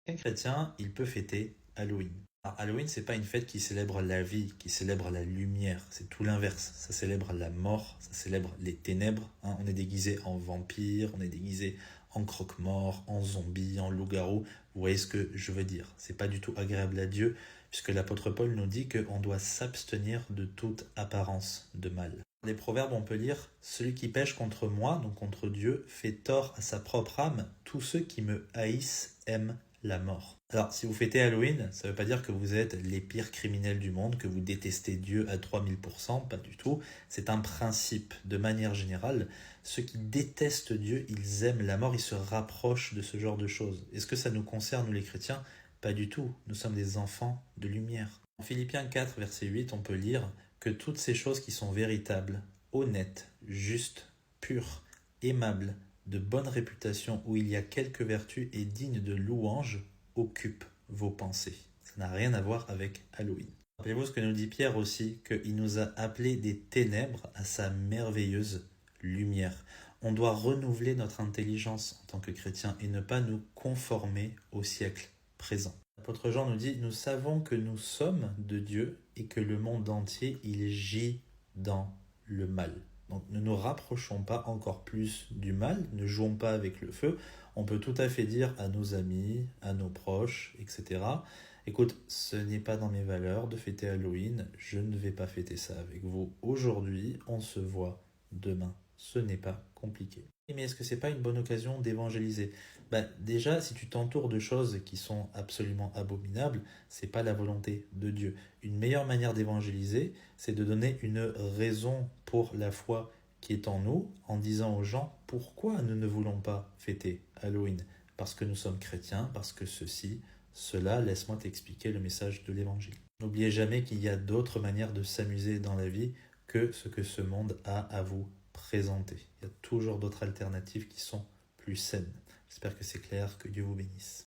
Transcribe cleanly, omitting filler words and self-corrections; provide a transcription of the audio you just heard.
Un chrétien, il peut fêter Halloween. Alors, Halloween, c'est pas une fête qui célèbre la vie, qui célèbre la lumière. C'est tout l'inverse. Ça célèbre la mort, ça célèbre les ténèbres. Hein. On est déguisé en vampire, on est déguisé en croque-mort, en zombie, en loup-garou. Vous voyez ce que je veux dire. C'est pas du tout agréable à Dieu, puisque l'apôtre Paul nous dit qu'on doit s'abstenir de toute apparence de mal. Dans les proverbes, on peut lire « Celui qui pêche contre moi, donc contre Dieu, fait tort à sa propre âme. Tous ceux qui me haïssent aiment la mort. » Alors, si vous fêtez Halloween, ça ne veut pas dire que vous êtes les pires criminels du monde, que vous détestez Dieu à 3000%, pas du tout. C'est un principe. De manière générale, ceux qui détestent Dieu, ils aiment la mort, ils se rapprochent de ce genre de choses. Est-ce que ça nous concerne, nous les chrétiens? Pas du tout. Nous sommes des enfants de lumière. En Philippiens 4, verset 8, on peut lire que toutes ces choses qui sont véritables, honnêtes, justes, pures, aimables, de bonne réputation, où il y a quelques vertus et dignes de louange, occupent vos pensées. Ça n'a rien à voir avec Halloween. Rappelez-vous ce que nous dit Pierre aussi, qu'il nous a appelés des ténèbres à sa merveilleuse lumière. On doit renouveler notre intelligence en tant que chrétien et ne pas nous conformer au siècle présent. L'apôtre Jean nous dit « Nous savons que nous sommes de Dieu et que le monde entier, il gît dans le mal. » Donc ne nous rapprochons pas encore plus du mal, ne jouons pas avec le feu. On peut tout à fait dire à nos amis, à nos proches, etc. Écoute, ce n'est pas dans mes valeurs de fêter Halloween, je ne vais pas fêter ça avec vous. Aujourd'hui, on se voit demain. Ce n'est pas compliqué. Mais est-ce que c'est pas une bonne occasion d'évangéliser? Déjà, si tu t'entoures de choses qui sont absolument abominables, c'est pas la volonté de Dieu. Une meilleure manière d'évangéliser, c'est de donner une raison pour la foi qui est en nous, en disant aux gens pourquoi nous ne voulons pas fêter Halloween. Parce que nous sommes chrétiens, parce que ceci, cela, laisse-moi t'expliquer le message de l'évangile. N'oubliez jamais qu'il y a d'autres manières de s'amuser dans la vie que ce que ce monde a à vous présenter. Il y a toujours d'autres alternatives qui sont plus saines. J'espère que c'est clair, que Dieu vous bénisse.